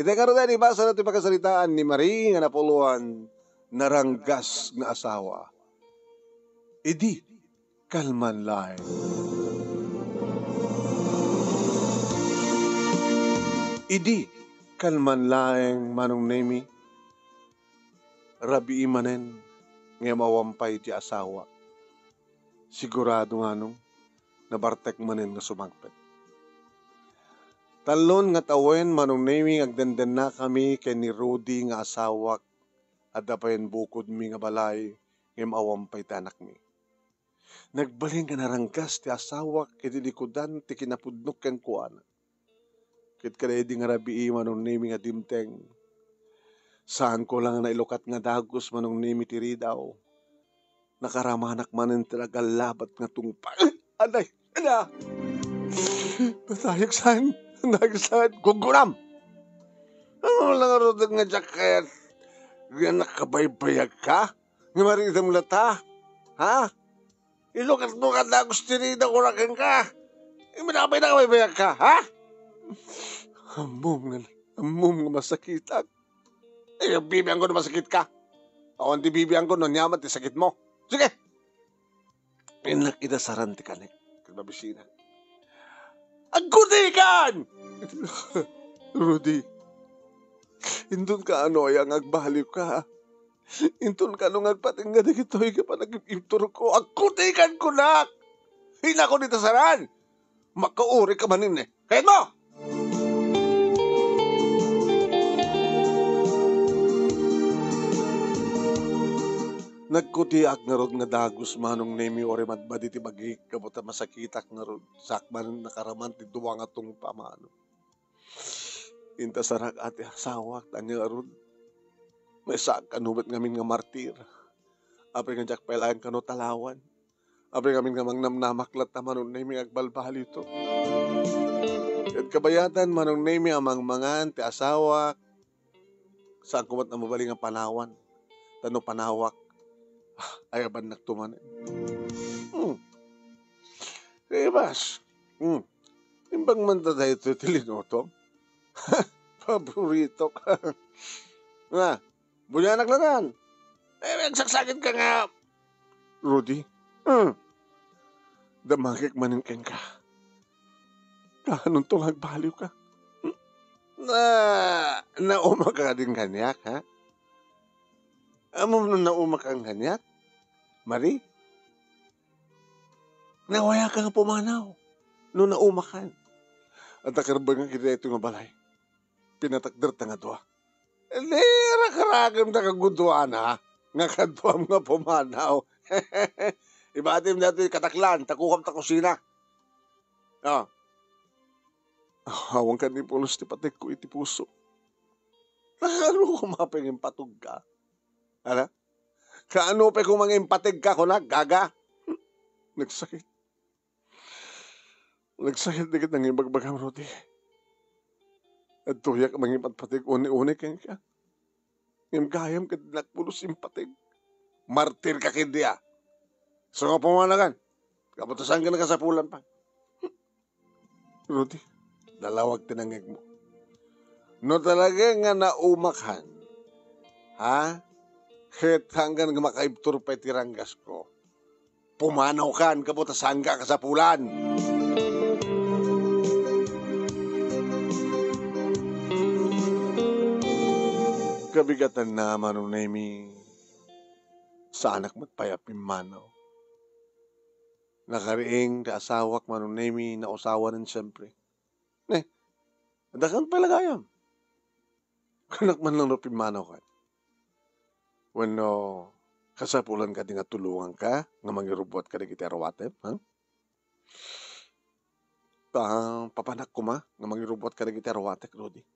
Ita karon na ibasa natin pagkasalitaan ni Marie nga napuluan naranggas nga asawa. Idi kalman lain. Idi kalman laeng manong nemi rabi imanen nga mawampay ti asawa. Sigurado nga nung nabartek manen nga sumangpet. Talon nga tawen manong nemi agdandan na kami kay ni Rudy nga asawak at dapayan bukod mi nga balay nga mawampay ti anak mi. Nagbaling ka naranggas ti asawak iti likudan ti kinapudnok ken kuana. Kit kada di nga rabii manong nemi nga dimteng. Saan ko lang na ilukat nga dagos manong nemi ti ridaw. Nakaramanak manen talaga labat nga tungpal. Anay, ana! Natayagsan, guguram! Ano lang arotag nga jacket? Nga nakabaybayag ka? Nga maridam lata? Ha? Ilukat mo ka dagos ti ridaw kurakin ka? Minakabay na kabaybayag ka, ha? Amom nga masakitan. Eh, yung bibiyang ko na masakit ka. Ako ang bibiyang ko, nonyaman, ti sakit mo. Sige! Pinakitasaran ti kanek. Kagmabisina. Agkutikan! Rudy, indun ka ano ay ang agbaliw ka. Indun ka nung agpatingga na kito'y ka pa nag-iptor ko. Agkutikan ko na! Hina ko nitasaran! Makauri ka manin eh. Kahit mo! Nagkutiak nga rod nga dagos manong nemi ore madbadi ti bagi kabuta masakitak nga rod sakman nakaraman ti duwa nga tong pamano. Inta sarak ati asawak tanya rod may sak kanubat ngamin nga martir. Apre nga jak pailayan kano talawan. Apre ngamin nga mangnamnamaklat na manong nemi agbalbali to. At kabayatan manong nemi amang mangan ti asawak saan kumat na mabaling nga panawan. Tano panawak. Ay aban nagtuman. Kaya bas. Imbang man ta tayo ito tilinoto. Paborito ka. Nga, bunyanak langan. Eh, nagsaksakin ka nga. Rudy. Damagik maningken ka. Kaanong tong hagbaliw ka? Nauma ka din kanyak, ha? Amo nung nauma kang kanyak? Marie? Nawaya ka nga pumanaw. Nung naumakan. At nakarbang nga kita ito nga balay. Pinatakder ta nga doa. Hindi, rakaragam na kagudwaan ha. Nga kadwam nga pumanaw. Ibatim na ito yung kataklan. Takukam ta kusina. Hawang ka ni pulos ti patik ko iti puso. Nakano kumaping impatog ka? Ano? Kaano pa kung mga impatig ka ko na, gaga? Nagsakit. Nagsakit dikit ng ibagbagam, Rudy. At tuyak mga impatig, uni-uni ka. Ngayam gayam ka nakpulos impatig. Martir ka kindiya. So nga pumanagan. Kaputasan ka na kasapulan pa. Rudy, dalawag tinangig mo. No talaga nga naumakan, ha? Kahit hanggang makaibtur pa tiranggas ko. Pumanaw kan, kaputasan ka kasapulan. Kabigatan na manong nemi sa anak matpayapin manaw. Nakariing ka asawak manong nemi na usawa rin siyempre. Adakan palagayam. Kanak man lang rupin manaw kan. Wano, kasapulan ka di nga tulungan ka, nga mangirubot ka di kita arawatep, ha? Papanak ko ma, nga mangirubot ka di kita arawatep, Rudy.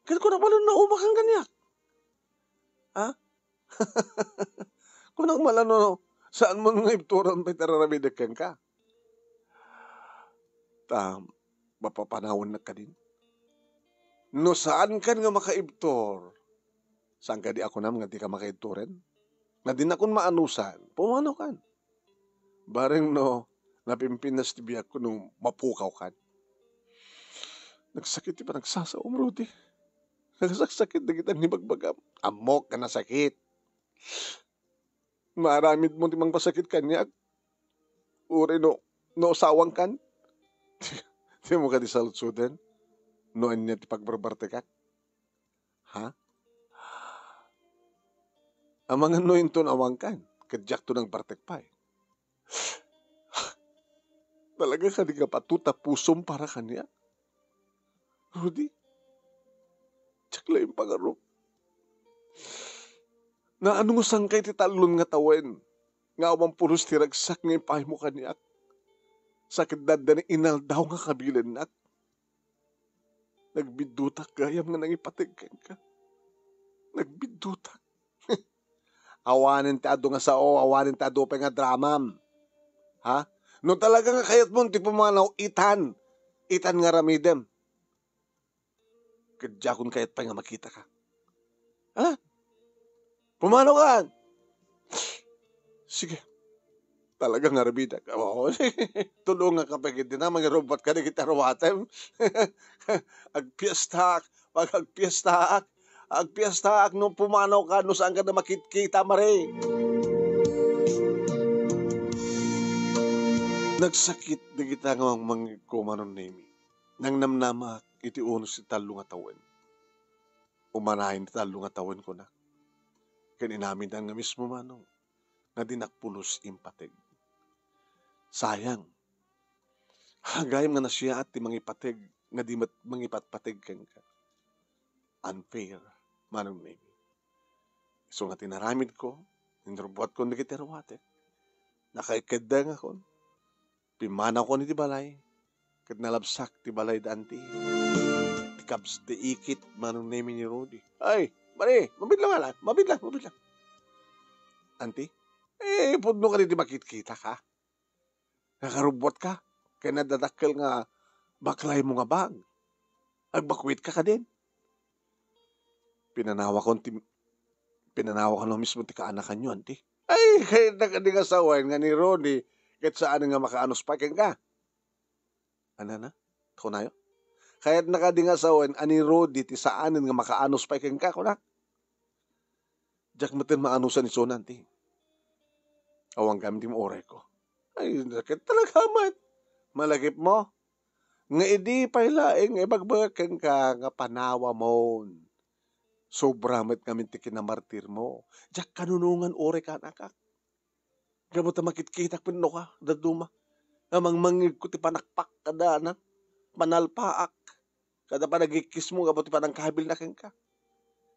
Kaya ko na pala naumakang ganyak. Ha? Kunang malano, saan mo nga ipturan pa itararabidekan ka? Mapapanahon na ka din. No saan ka nga makaibtor? Saan ka di ako nga di ka makaibturen? Na din akong maanusan, pumanaw kan. Bareng no, napimpinas ti biyak ko nung mapukaw kan. Nagsakit pa nagsasaom, Rudy. Nagasaksakit na kita ni bagbagam. Amok ka na sakit. Maramid mo timang pasakit kanya. Uri no sawang kan. Di mo ka di salutsudan. Noon niya ti pagbarbarte ka. Ha? Ang mga noon to nawang kan. Kadyak to ng bartek pa eh. Talaga ka di ka patuta pusom para kanya. Rudy. Tsakla yung pangarap. Na anong sangkay ti talon nga tawen. Nga awang puros tiragsak nga ipay mo kaniak. Sakit dada ni inal daw nga kabilan nak. Nagbidutak gayam nga nangipatigkan ka. Nagbidutak. Awanin ti ado nga sao, awanin ti ado pa nga dramam. Ha? No talaga nga kayat mo, ti pumanaw, itan. Itan nga ramidem. Kadya kung kayat pa nga makita ka. Ha? Pumanaw ka. Sige. Talaga nga rabida ka. Oo, tulungan ka pa kita na, mga robot ka na kita rawatem. Agpiestak, pag agpiestak, nung pumanaw ka, no saan ka na makikita, mare. Nagsakit na kita nga mga kumanon nemi. Nang namnamak, iti uno si talo nga tawen. Umanahin ti talo nga tawen ko na. Kaninamin na nga mismo manong, nga dinakpulos impatig. Sayang. Hagayam nga na siya at ti mangipatig, nga di mangipatpatig kang ka. Unfair, manong nemi. So nga tinaramid ko, nindrobuat ko nagitirawate. Nakaikadang ako. Pimanaw ko ni ti balay. Kat nalabsak ti balay danti. Ti kabs ti ikit, manong nemi ni Rudy. Ay, mari, mabidlang. Anti? Pudno ka di makikita ka. Nakarubot ka. Kaya nadadakkel nga baklay mo nga bag. Agbakwit ka din. Pinanawa ko mismo ti kaanakan nyo, anti. Ay, kaya nakading asawain nga ni Rudy. Kahit saan nga makaanos pa ka. Ano na? Kunayo? Kahit nakading asawain, ani Rudy, ti saan nga makaanos pa ka, kunak. Diyak matin maanusan ni Sonan, ti. Awang gamit mo oray ko. Ay, nakit talaga mat. Malagip mo. Nga idi pailaing ibagbagkan ka nga panawa mo. Sobra met kami ti kinamartir mo. Diyak kanunungan oray ka nakak. Gamot na makitkitak pinno ka, daduma. Amang mangig ko ti panakpak kada na. Manalpaak. Kada pa nagikis mo, gamot ti panangkabil na kang ka.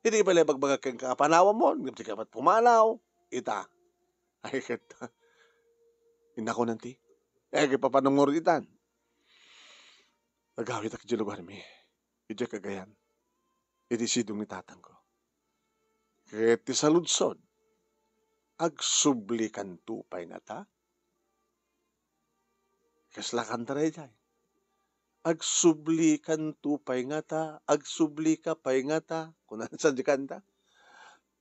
Hindi pala bagbagkan ka panawa mo. Gamit ka pat pumanaw. Ita. Ay, kita. Inako nanti. Papanungor itan. Nagawit ak di lugar mi. Iti kagayan. Iti sidong ni tatang ko. Kaya ti saludsod. Agsubli kan tupay na ta. Kaslakan taray jay. Agsubli kan tupay nga ta. Agsubli ka pay nga ta. Kunan sa di kanta.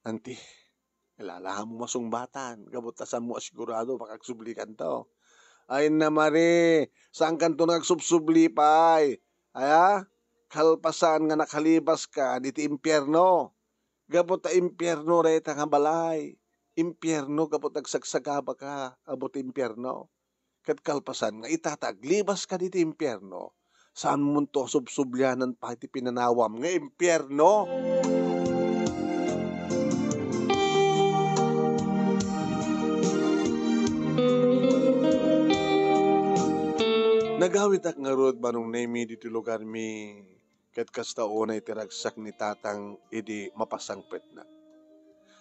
Nanti. Ilalahan mo masungbatan. Gabutasan mo asigurado makagsublikan to. Ay na mare, saan kanto nagsubsubli pay? Aya? Kalpasan nga nakalibas ka, diti impyerno. Gabot ta impyerno reta nga balay. Impyerno gabot agsagsagaba ka, abot impyerno. Kat kalpasan nga itataglibas ka diti impyerno. Saan mo to subsublyanan pa iti pinanawam nga impyerno? Nagawit ak nga rod manong nemi diti lugar mi ket kasta unay tiragsak ni tatang idi mapasangpet na.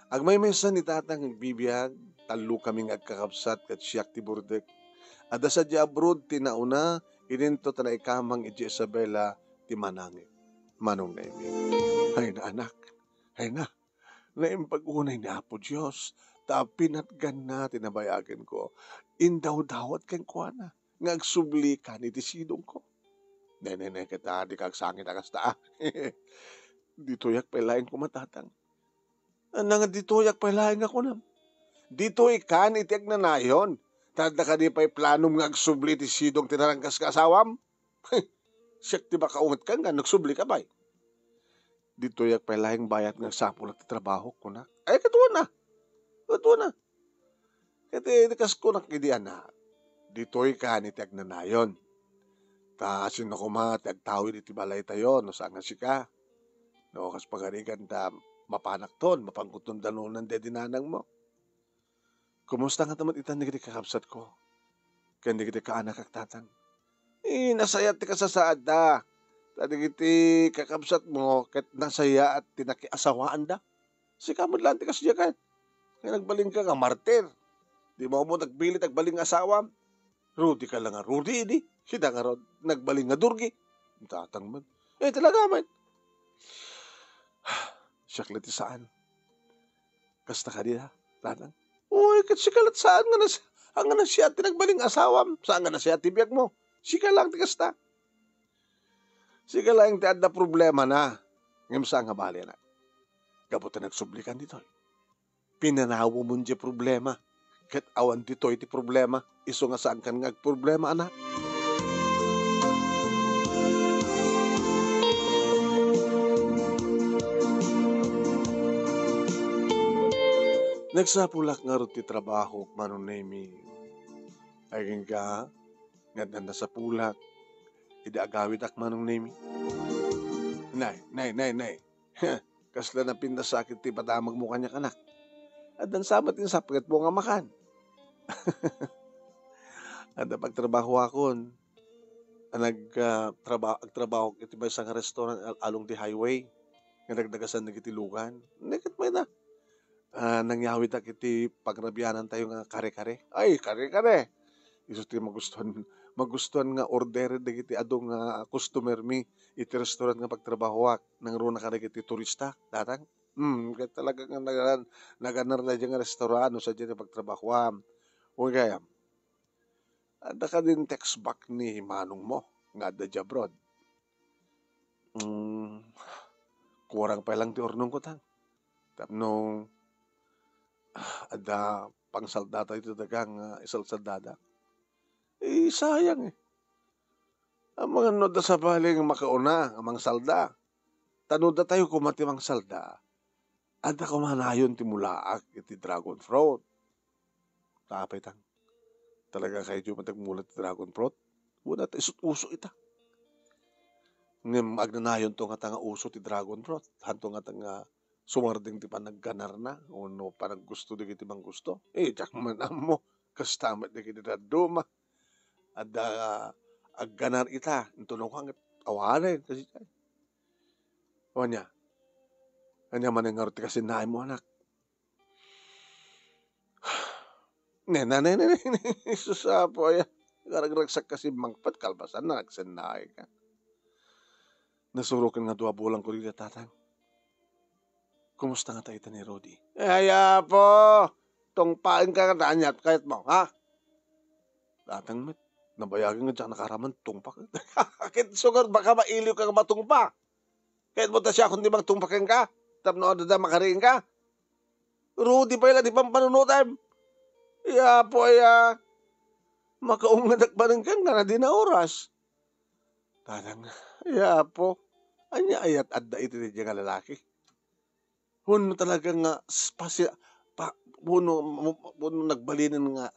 Agmay mensan ni tatang agbibiyag, talo kaming agkakabsat ket siyak ti burdek. Ada sa di abroad ti nauna, idinto tanay kamang iti Isabela ti manangit. Manong nemi. Ay na anak, ay na. Naimpag-unay ni Apo Diyos, tapinat ganna tinabayagan ko. Indaw-dawat kang kuana. Ngagsubli ka ni tisidong ko. Nene kita, di kagsangit akasta. Dito yak palain ko matatang. Nga dito yak palain ako na. Dito ikan itiag na nayon. Tanda ka di pa'y planom ngagsubli tisidong tinarangkas ka asawam. Siyak di ba kaungat ka nga, nagsubli ka ba'y? Dito yak palahing bayat nga sapul at trabaho ko na. Ay, katuwa na. Katuwa na. Kati kas ko nakidian na. Dito'y kanitag na nayon. Ta sino ko mga tagtawid iti balay tayo. No saan nga sika. No kas pagarigan ta mapanak ton. Mapangkuton danunan de dinanang mo. Kumusta nga tamat itan ni kiti kakapsat ko. Kaya hindi kiti kaanak kak tatang. Nasayat ti kasasaad da. Tadi kiti kakapsat mo. Kat nasaya at tinakiasawaan da. Sika mo lang ti kasya ka. Kaya nagbaling ka nga martir. Di mo nagbilit nagbaling asawa. Rudy ka lang nga. Rudy ini. Sida nga ron. Nagbaling nga durgi. Tatang man. Talaga man. Siyaklit saan. Kasta ka din ha. Tatang. Uy, kat sikalat saan nga na ang nga na siya tinagbaling asawam. Saan nga na siya tibiyag mo. Sika lang ti kasta. Sika lang ti adda problema na. Ngam saan nga bali na. Gabutan nagsublikan dito. Pinanawo mo di problema. Kat awan dito iti problema. Iso nga saan kan nga problema anak. Nagsapulak nga rin ti trabaho manon nemi. Ay ka nga sa pulak. Ida agawid ak manong nemi. Nay. Kasla na pinasakit ti padamag mo kanya kanak. At dan sabat yung sapagkat mo nga makan. At pagtrabaho akon. Nagtrabaho iti ba isang restaurant along the highway. Nga nagdagasan na kiti lugan. Nakit may na. Nangyawit ak iti pagrabianan tayo nga kare-kare. Ay, kare-kare. Iso ti magustuhan nga order dagiti adong nga customer mi iti restaurant nga pagtrabaho ak nang runa ka iti turista datang. Kaya talaga nga naganar na dyan nga restaurant o sa dyan nga pagtrabaho am. O kaya ada ka din text back ni manong mo nga ada dyan abroad. Kurang pa lang ti ornong ko tang. Tapno ada pang saldata ito dagang isal saldada. Sayang eh. Ang mga noda sa baling makauna, ang mga salda. Tanoda tayo kumati mga salda. Ada kumanayon ti mulaak iti dragon fruit. Tapay tang. Talaga kayo di matagmulat ti dragon fruit. Wala tayo uso ita. Ngem agnanayon to nga tanga uso ti dragon fruit. Hanto nga tanga sumarding ti panagganar na. O no panag gusto di kiti bang gusto. Tiyak man mo. Kastamat di kiti raduma. Ada agganar ita. Ito nung kang awanan. Kasi o niya. Kanya man nga roti kasi naay mo anak. Nanay. Susapo ya. Garagraksak kasi mangpat kalbasan na nagsanay ka. Nasurukan nga 2 bulang ko rin tatang. Kumusta nga tayo ni Rodi? Haya po. Tungpain ka katanyat kahit mo, ha? Tatang met. Nabayagin nga dyan nakaraman tungpak. Kahit sugar baka mailiw ka matungpa. Kahit mo ta siya kung di magtungpakin ka. Tapno ada makariin ka. Rudy pa ila di pampanunutan. Iya po ya. Makaungadak ba rin kang na di na oras. Tanang, iya po. Anya ayat adda ito di nga lalaki. Huno talaga nga huno nagbalinin nga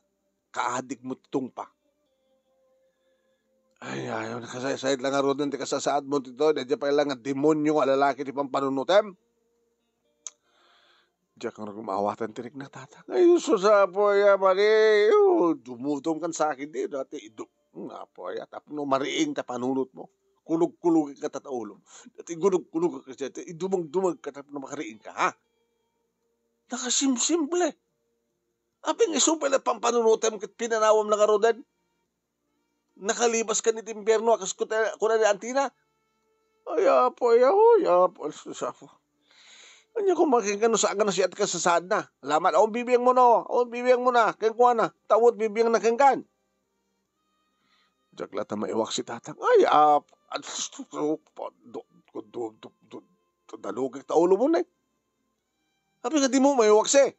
kaadik mo tungpa. Ay, ayaw, nakasayad lang nga ron ti kasasaad mo dito. Diyan pa lang nga demonyo nga lalaki di pampanunutem. Diyan kang nagumawatan tinik na tatang. Ay, susapo ya, mali. Dumutom kan sa akin din. Dati, nga po ya. Tapos no, mariing ta panunot mo. Kulog-kulog ka tataulong. Dati gulog-kulog ka siya. Idumag-dumag ka tapos no, makariing ka, ha? Nakasimsimple. Aping isupay na pampanunutem kit pinanawam na karodan. Nakalibas ka ni timpierno akas kuna ni antina. Ay, po, susapo. Anya kung makikano saan ka na siya at kasasad na. Alamat, bibiyang mo na. Kaya kuha na. Tawot bibiyang na kengkan. Diyak lata maiwak si tatang. Ay, dalugag taulo mo na eh. Sabi nga di mo maiwak siya.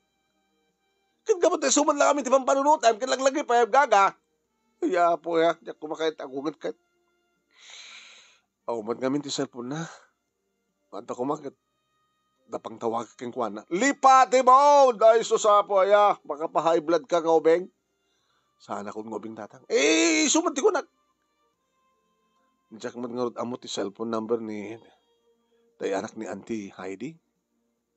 Kaya kapag tayo suman lang kami tipang panunutan. Kaya laglagay pa yung gaga. Ay, po ya. Diyak kumakait agungan kahit. Man kami ti cellphone na. At ako makit, dapang tawag kang kuwana. Lipati mo! Dahil susapo, aya. Baka pa high blood ka, ngobeng. Sana kung ngobeng tatang. Sumunti ko na. Diyak man nga amot ti cellphone number ni tay anak ni Auntie Heidi.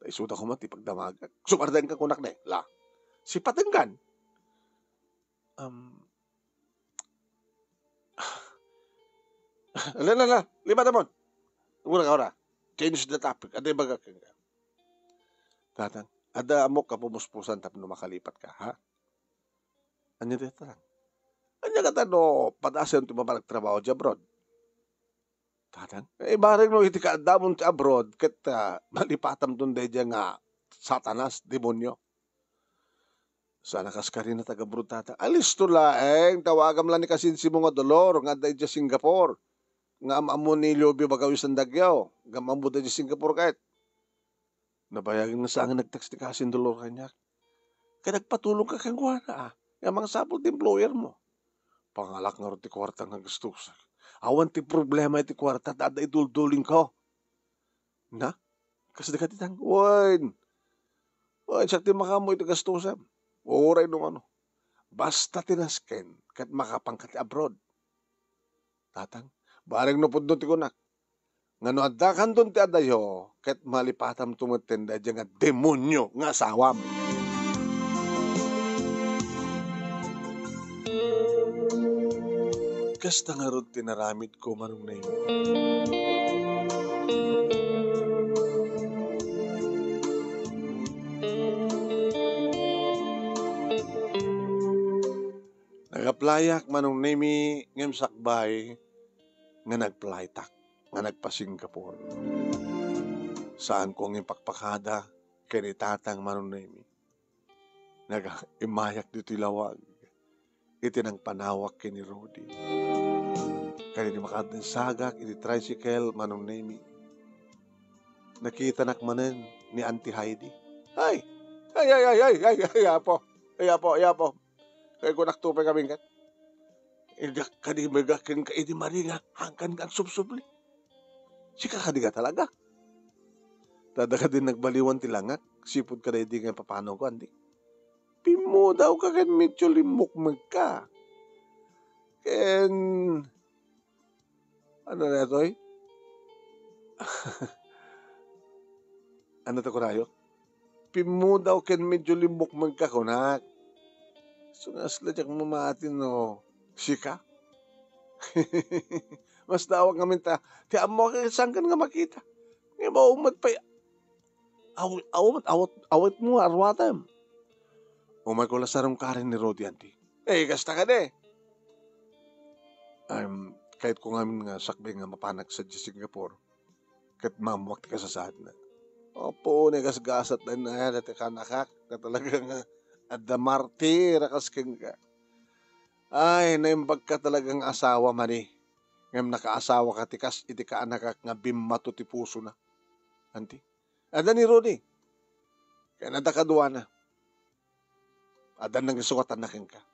Tay suda ko mati pagdamagag. Sumardan ka kunak na la. Si Patenggan. La. Lima naman. Muna ka ora. Change the topic. Ada baga ka. Tatang, ada amok ka pumuspusan tapno makalipat ka, ha? Anya di tatang? Anya ka tano, patasan ti mapalagtrabaho di abroad. Tatang, bareng no iti kaadamon ti abroad, ket malipatam dun day nga satanas, demonyo. Sana kas ka rin na taga-abroad tatang. Alis to laeng, tawagam lang ni kasinsi mo nga dolor, nga day di Singapore. Nga amamo ni Lobby bagawis ang dagyaw, nga amamo day di Singapore kahit. Nabayagin na sa ang nag-text ni Kasin Dolor kanya. Kaya nagpatulong ka kang kuwana, Yung mga sabot di employer mo. Pangalak nga rin ti kwarta nga gusto sa. Awan ti problema iti kwarta, dada idulduling ko. Na? Kasi di ka titang, Wine, siya ti makamo iti gusto sa. Uray nung ano. Basta tinasken, kat makapangkat abroad. Tatang, bareng no pudno ti kunak. Ngano adakan dun ti adayo, ket malipatam tumatenda dyan nga demonyo nga asawam. Kasta nga ron tinaramid ko manong na yun. Nagaplayak manong nemi ngem sakbay nga nagplaytak. Nga nagpa-Singapore. Saan ko ang ipakpakada kinitatang manunemi. Nag-imayak dito ilawag. Iti nang panawak kini Rudy. Kaya ni makadang sagak, iti tricycle manunemi. Nakita nakmanen ni Auntie Heidi. Ay, apo. Kaya ko naktupay kami kat. Ilgak kadimagakin ka iti maringa hangkan kang subsubli. Sika ka di ka talaga. Tada ka din nagbaliwan tilangak. Sipod ka na hindi nga papano ko, andi. Pimo daw ka kan medyo limukmag ka. Ken... Ano na ito eh? Ano to kurayo? Pimo daw kan medyo limukmag ka kunak. So nasla dyak mamatin no. Sika? Mas dawag ngamin ta. Ti amo ka saan ka nga makita. Nga maumad pa. Awit mo arwatam. Umay ko lasarong karin ni Rodi anti. Kasta ka de. Kahit ko ngamin nga sakbay nga mapanak sa Singapore. Kahit mamuwak ka sa saan na. Opo, negasgasat na na yan at kanakak na talaga nga adamarte rakas keng ka. Ay, naimbag ka talagang asawa mani. Ngam nakaasawa ka tikas iti ka anakak nga bimato ti puso na. Anti? Ada ni Rodi. Kaya nadakaduwa na. Ada nang isukatan na keng ka.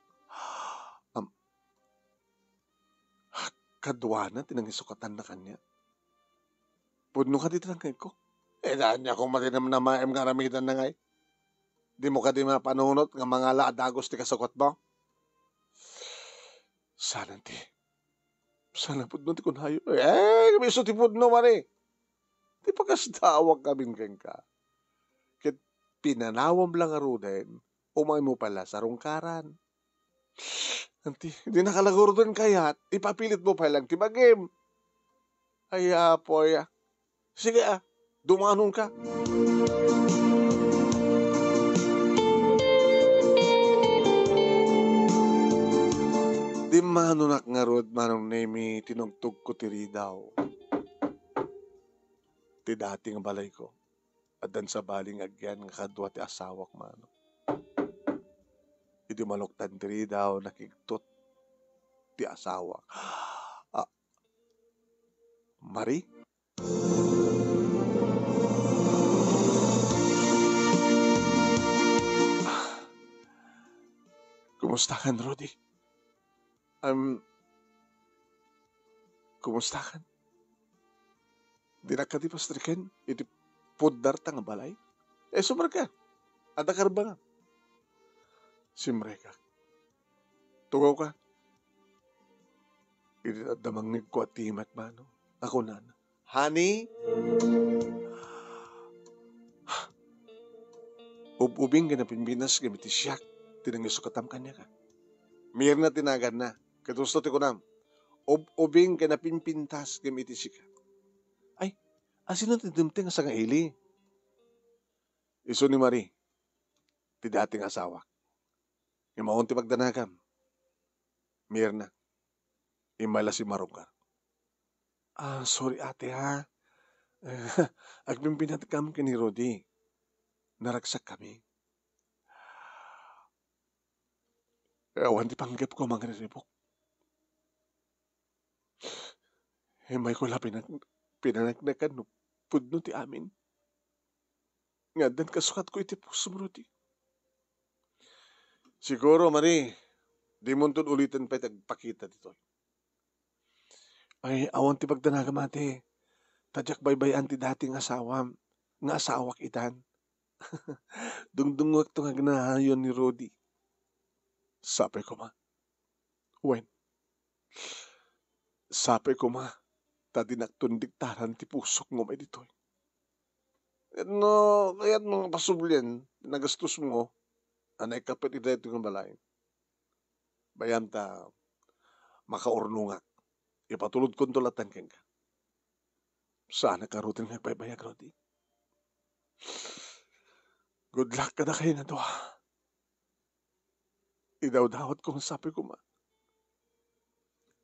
Kadwa na, tinang isukatan na kanya. Pudno ka dito lang kayo ko. Daan niya kung matinam na maem nga ramitan na ngay. Di mo ka di mapanunot nga mga laadagos ti kasukot mo. Sana ti. Sana pudno ti kunhayo. Kamiso ti pudno mani. Di pa kasdawag kabin keng ka. Kit pinanawam lang aruden, umay mo pala sa rungkaran. Anti, hindi nakalaguro doon kayat, ipapilit mo pa lang tibagim. Ay, apoy. Sige dumanon ka. Di manunak nga rod manong nemi tinugtog ko tiri daw. Ti dating balay ko. Adan sa baling agyan nga kadwa ti asawak mano. Iti maluktan tiri daw nakigtot ti asawa. Mari? Kumusta kan, Rudy? Kumusta kan? Di na ka di pastriken, iti pudar ta nga balay. Sumar ka, adakar ba nga? Simre ka. Tugaw ka. Iti damang nagko at timat ba, no? Ako na. Honey, ubing ka na pinbinas gamit siyak, tinangyusukatam kanya ka. Mir na tinagan na, katusto ti ko nam, ubing ka na pinpintas gamit siya. Ay, asin na tidumting sa nga ili. Iso ni Marie, ti dating asawa. Yung maunti magdanagam, mir na, imala si Marungkar. Sorry ate ha. Agpimpinat kami ni Rodi. Naragsak kami. Awan ti panggap ko mga riribok. May ko la pinanagnakan no pudno ti amin. Nga dan kasukat ko iti puso mo Rodi. Siguro Marie, di mo ulitin pa itagpakita dito. Ay, awan ti pagdanagam ate. Tadyak baybayan ti dating asawam. Nga asawak itan. Dungdungwag to nga ganahayon ni Rodi. Sabi ko ma. Wen. Sabi ko ma. Tadi nagtundiktaran ti pusok mo may dito. No, kaya't mga pasublyan, nagastos mo, anay kapit ito yung balay. Bayan ta, makaurnungak. Ipatulod kong tulatan keng ka. Sana karutin nga baybayag, Rodi. Good luck ka na kayo na to. Idaw-dawat kong sabi ko ma.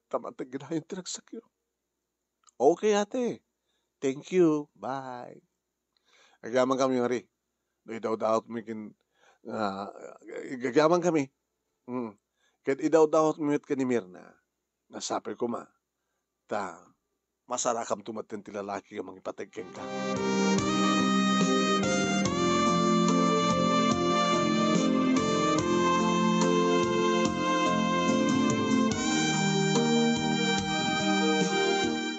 Tamatag na yung tinagsakyo. Okay ate. Thank you. Bye. Agaman kami nga rin. Idaw-dawat mo kin... Gagaman kami. Kahit idaw-dawat mo ka ni Mirna. Nasabi ko ma. Masarakam tumatin ti lalaki ang mga ipatagkeng ka.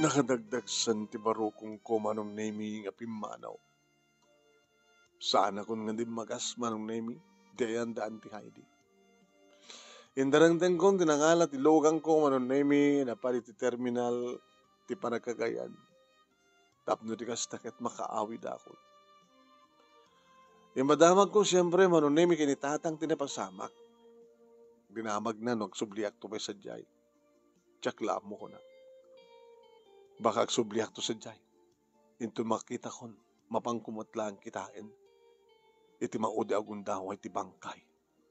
Nakadagdag san ti barukong ko manong nemi nga pimanaw. Sana kung nga di magas manong nemi, dayan daan ti Heidi. Indarangtang kong tinangalat ilogang ko manong nemi na pari ti terminal ti panagkagayan. Tapno ti kastakit makaawid ako. Madamag ko siyempre manong nemi kinitatang tinapasamak. Dinamag na nagsubliak to may sadyay. Tsaklaam mo ko na. Baka agsubliak to sadyay. Into makita kon, mapangkumatlang kitain. Iti maudi agundaway ti bangkay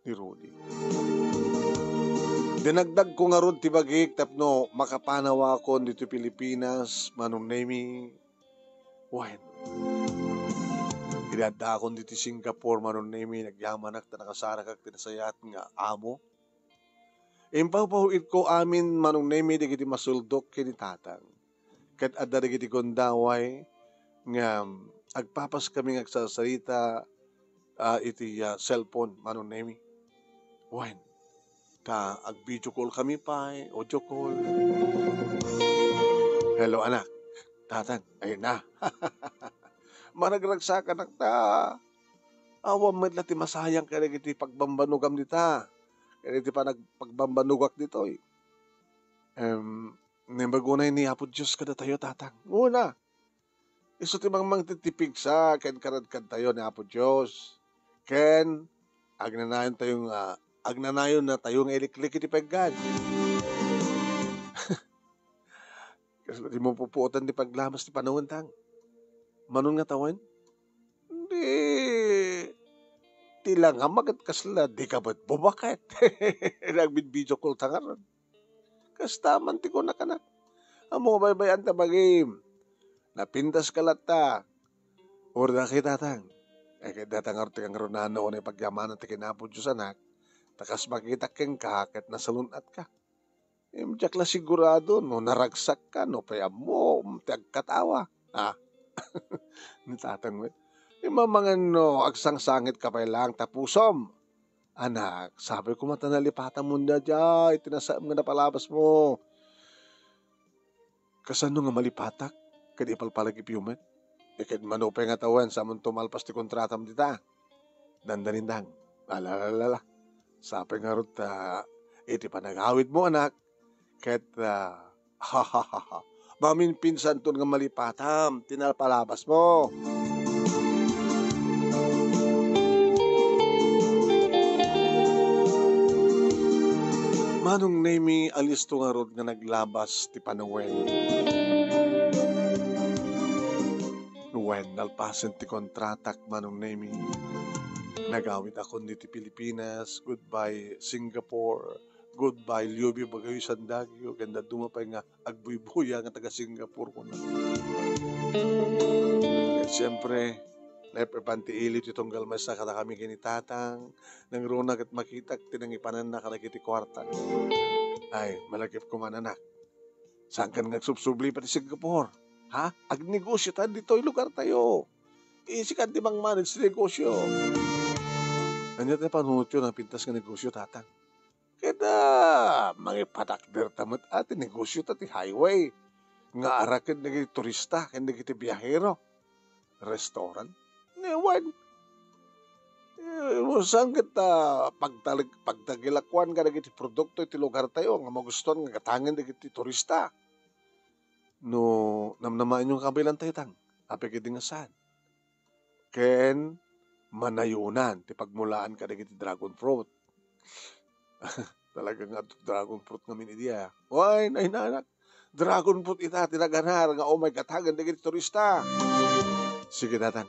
ni Rodi. Dinagdag ko nga ron ti bagik tapno makapanawa ko dito Pilipinas, manong nemi, wen. Idada akon dito Singapore, manong nemi, nagyamanak na nakasarakak tinasayat nga amo. Impapahuit ko amin manong nemi digiti masuldok kinitatang. Kat adda digiti kondaway nga agpapas kami agsasalita iti cellphone manong nemi. Wen. Ag-video call kami pa, audio call. Hello anak, tatang, ayun na. Managragsakan nak ta. Awam medla ti masayang kaya iti pagbambanugam dita. Kaya iti pagbambanugak dito. Nimbagunay ni Apo Diyos kada tayo tatang. Una, iso ti mang titipig sa ken karad-kad tayo ni Apo Diyos. Ken, agnanayon na tayong iliklik iti paggan. Kasi di mo pupuotan di paglamas ti panahon tang. Manon nga tawan? Hindi. Tila nga magat kasla, di ka ba't bubakat? Nagbid-video call tangaron. Kastaman ti ko nakanak. Amo baybayan ta bagim. Napintas kalata. Orda kita tang. Kaya datang arti kang ronano na pagyamanan ti kinapo Diyos anak. Takas makita keng kahakit na salunat ka. Diyak la sigurado, no naragsak ka, no paya mo, tagkatawa. Nitatang mo. Mga no, agsangsangit ka pa lang, tapusom. Anak, sabi ko matanalipatan mo na dyan, itinasam nga napalabas mo. Kasano nga malipatak? Kadi ipalpalagi piyumet. Ikad manupay nga tawan sa mong tumalpas ti kontratam dita. Dandanindang. Alalala. Sapay nga rot, iti panagawid mo anak. Ket, ha ha ha ha. Mamin pinsan ton nga malipatam, tinalpalabas mo. Manong nemi alisto nga rod nga naglabas ti panawen. Wen nalpasen ti kontratak manong nemi. Nagawid ako ni ti Pilipinas, goodbye Singapore, goodbye Liubi Bagayo Sandagyo, ganda dumapay nga agbuy-buya nga taga Singapore ko na. At siyempre, naipapanti ilit itong galmasa kata kami kinitatang, nang runa kat makitak, tinangipanan na kalagiti kwarta. Ay, malagip ko man anak. Saan ka nagsubsubli pati Singapore? Ha? Agnegosyo tayo dito, lugar tayo. Isikan di bang manage sa negosyo. Nandiyan tayo panunod yun ang pintas ng negosyo, tatang. Kaya mga patakder tamad ati negosyo tati highway. Nga arakin naging turista, kaya naging biyahero. Restaurant? Ewan. Saan kita pagtagilakwan ka naging produkto iti lugar tayo, nga magustuhan nga katangin naging turista. No, namnamaan yung kabilang tayo tang. Ape kiti nga saan. Ken, manayunan, ti pagmulaan ka naging dragon fruit. Talaga nga dragon fruit nga minidiya. Why, nainanak. Dragon fruit ita, tinaganar, nga my katagan naging turista. Sige tatang,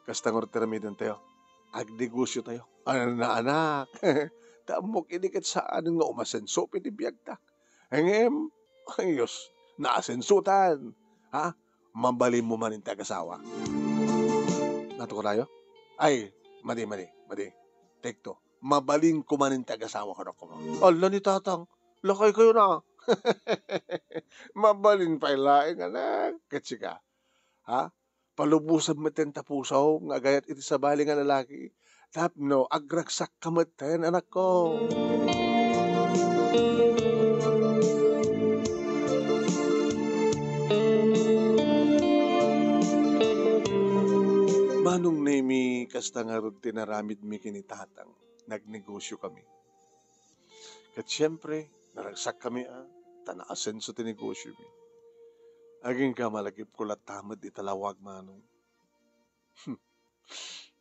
kastang orteramidan tayo. Agnegosyo tayo. Ano na anak? Tamok inikat saan nga umasenso, pinibiyag ta. Hangem, ayos, naasensutan. Ha? Mambalin mo man yung tagasawa. Nato ko tayo? Ay, madi. Take to. Mabalin ko man yung tagasawa ko na ko. Ala ni tatang, lakay kayo na. Mabalin pa ilaing anak. Katsika. Ha? Palubusan maten tapusaw, nga gayat iti sa bali nga lalaki. Tapno, agragsak kamaten anak ko. Manong nemi kasta nga rod tinaramid mi kinitatang, nagnegosyo kami. Kat siyempre, naragsak kami tanaasenso tinegosyo mi. Aging ka malagip ko latamad italawag manong.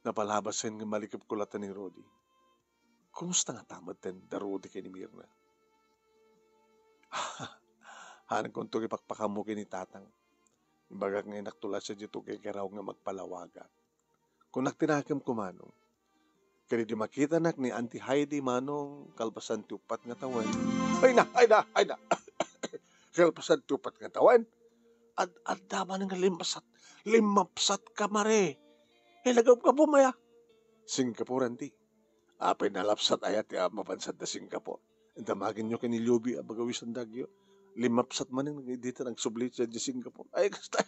Napalabasin nga malikip ko latan ni Rodi. Kumusta nga tamad ten da Rodi kay ni Mirna? Hanag kong ito ipakpakamu kini tatang. Imbagak nga inaktula siya dito kay karaw nga magpalawaga. Kung nagtinakam ko manong, kaya di makita nak ni Auntie Heidi manong kalpasan tupat nga tawan. Ay na! Kalpasan tupat nga tawan. At daman nga limapsat ka mare. Lagaw ka po maya. Singapore anti. Apay nalapsat ayat mapansad na Singapore. Damagin nyo kini Lubi Bagayo Sandagyo. Limapsat man yung dito nagsubli siya di Singapore. Ay kasta.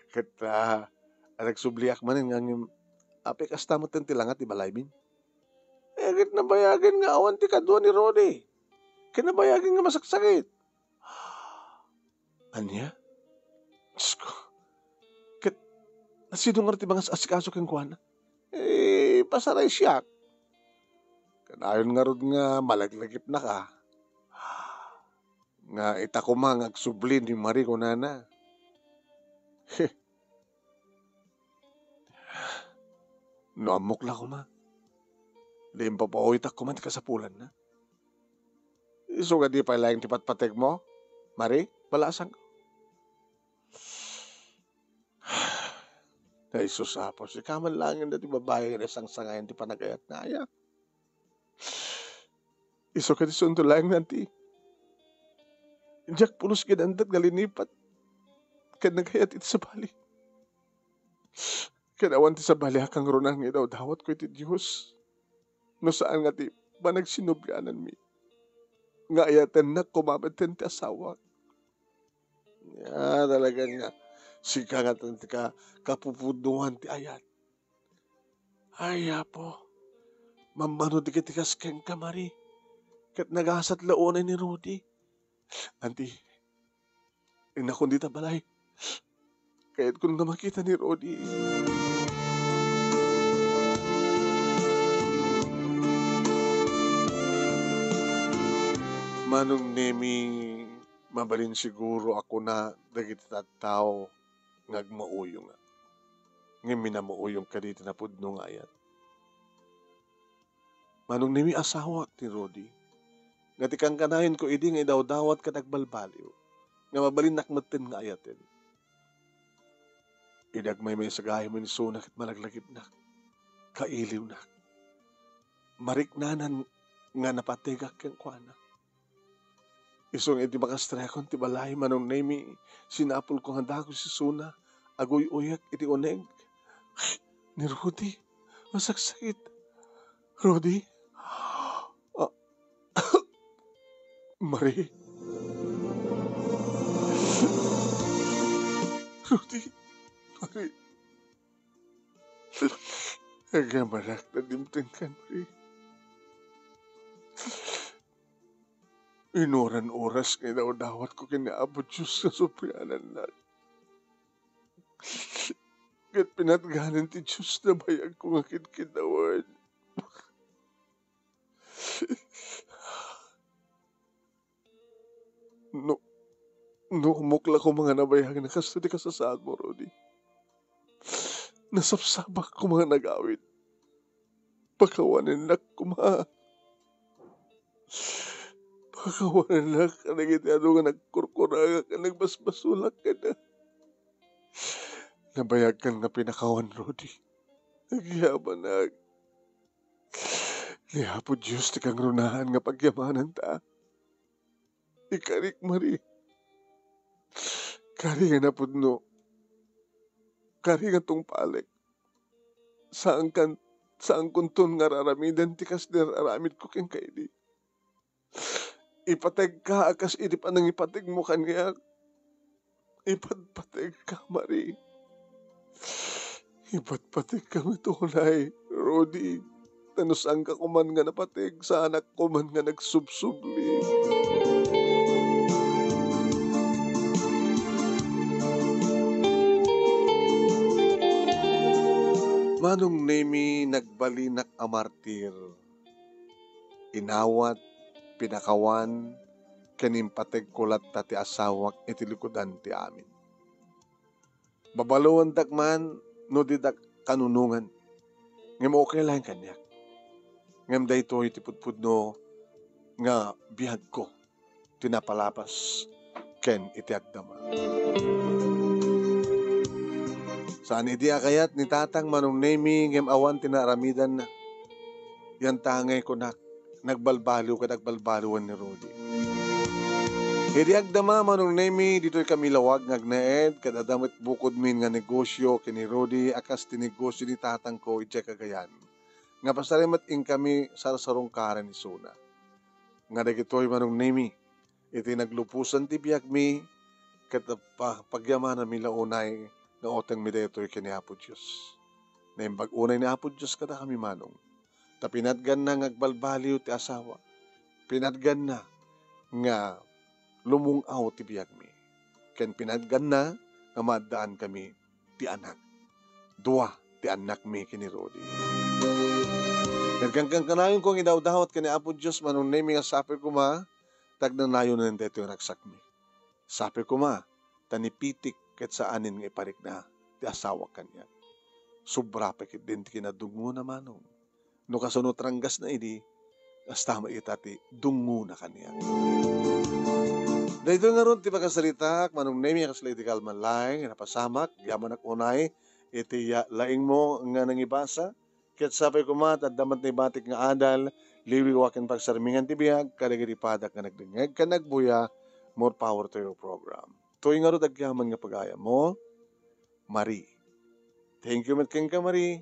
Kata nagsubliak man yung apay kasta mo tilangat di balaymin. Kit nabayagin nga awan ti kadwa ni Rodi. Kinabayagin nga masaksakit. Anya? Diyos ko. Kat, nasidungar ti mga asikaso kang kuwana? Pasaray siya. Kanayon nga rod nga malaglagip na ka. Nga itakuma nga agsublin yung mari ko nana. No amok la ko ma. Limpa pa o itak kuman ka sa pulan na. Iso nga di pa ilayang tipat-patek mo? Mari, balasang ko. Ay susapos, ikaman lang yun dati babae na isang sangayan di panagayat na ayak. Iso ka di sundo lang nanti. Injak pulos ginandat galinipat. Kad nagayat iti sa bali. Kanawan ti sa bali akang runang nga daw dawat ko iti Diyos. No saan nga ti panagsinubyanan mi. Nga ayatan na kumamaten ti asawa. Talaga nga. Sika nga ka kapupuduhan ti ayat. Ay, po. Mamano di kitikas keng kamari. Kat nagasat laonay ni Rudy. Auntie, inakon dita balay. Kahit kung na makita ni Rodi, manong nemi mabalin siguro ako na dagiti tattao ngagmauyo nga. Ngayon minamuuyong ka dito na pudno nga ayat. Manong nemi asawa ni Rodi. Nga tikang kanahin ko idi nga idawdawat ka nagbalbaliw. Nga mabalin nakmatin nga ayatin. Idagmay may sagahay mo ni sunak at malaglagip na. Kailiw na. Mariknanan nga napatigak kang kuana. Isong iti makastrekon ti balay manong nemi sinapol ko handa ko si Suna. Agoy uyak iti uneg. Ni Rudy. Masaksakit. Rudy. Marie. Rudy. Marie. Agamanak na dimteng kan, Marie. Inoran oras kay dawat ko kinaabot Diyos sa supriyanan na. Kat pinatganan ti Diyos na bayag ko nga kitkitawan. No, umukla ko mga nabayag na kastudi ka sa saan mo, Rodi. Nasapsabak ko mga nagawit. Pagkawanin na kuma. Pagkawanin na ka nagitiado nga nagkurkura ka nagbasbasulak ka na. Nabayag ka nga pinakawan, Rodi. Nagyaman na. Liha po Diyos ti kang runahan nga pagyamanan ta. Ikarik, Marie. Kari nga na pudno. Kari nga tong palik. Saan kunton nga raramidan ti kas der aramid ko keng kaili. Ipateg ka akas idi pa nang ipateg mo kanya. Ipatpateg ka, Marie. Ipatpateg ka mitunay, Rodi. Tanusang ka kuman nga napateg sa anak kuman nga nagsubsubli. Manong nemi nagbalinak a martir. Inawat, pinakawan, kanimpateg kulat ta ti asawak iti likudan ti amin. Babalawan dagman no didak kanunungan. Ngem okay lang kanyak. Ngem dayto iti pudpudno nga bihag ko tinapalapas ken iti agdama. Saan iti akayat ni tatang manong nemi ngem awan tinaramidan na. Yan tangay ko na nagbalbaliw ka nagbalbaluan ni Rudy. Iti agdama manong nemi dito'y kami lawag ngagnaed kadadamit bukod min nga negosyo kini Rudy akas ti negosyo ni tatang ko iti kagayan. Nga pasarimat ing kami sarsarong karan ni Suna. Nga dagitoy manong nemi iti naglupusan ti biag mi kat pagyamanan mi launay nga oteng mi daytoy kini Apo Diyos. Na yung unay ni Apo Diyos kada kami manong. Ta pinatgan na ngagbalbaliw ti asawa. Pinatgan na nga lumungaw ti biag mi. Ken pinatgan na nga maadaan kami ti anak. Dua ti anak mi kini Rodi. Nagkangkang kanayon kong idawdawat kani Apo Diyos manong nemi nga sapi ko ma tagnanayon na dito yung raksak mi. Sapi ko ma tanipitik ket saanin nga iparik na ti asawa kanya. Sobra pa kit din ti kinadungo na manong. No kasunod ranggas na idi, hasta maita ti dungo na kanya. Dahito nga ron ti pagkasalitak, manong nemi kaslay ti kalman laing, napasamak, yaman ak unay, iti laing mo nga nangibasa, ket sapay kumat at damat na ibatik nga adal, liwiwakin pagsarmingan ti biyag, kaligiripadak nga nagdingeg, ka nagbuya, more power to your program. Tuwing nga ron agyaman nga pagaya mo, Marie. Thank you, Matkeng ka, Marie.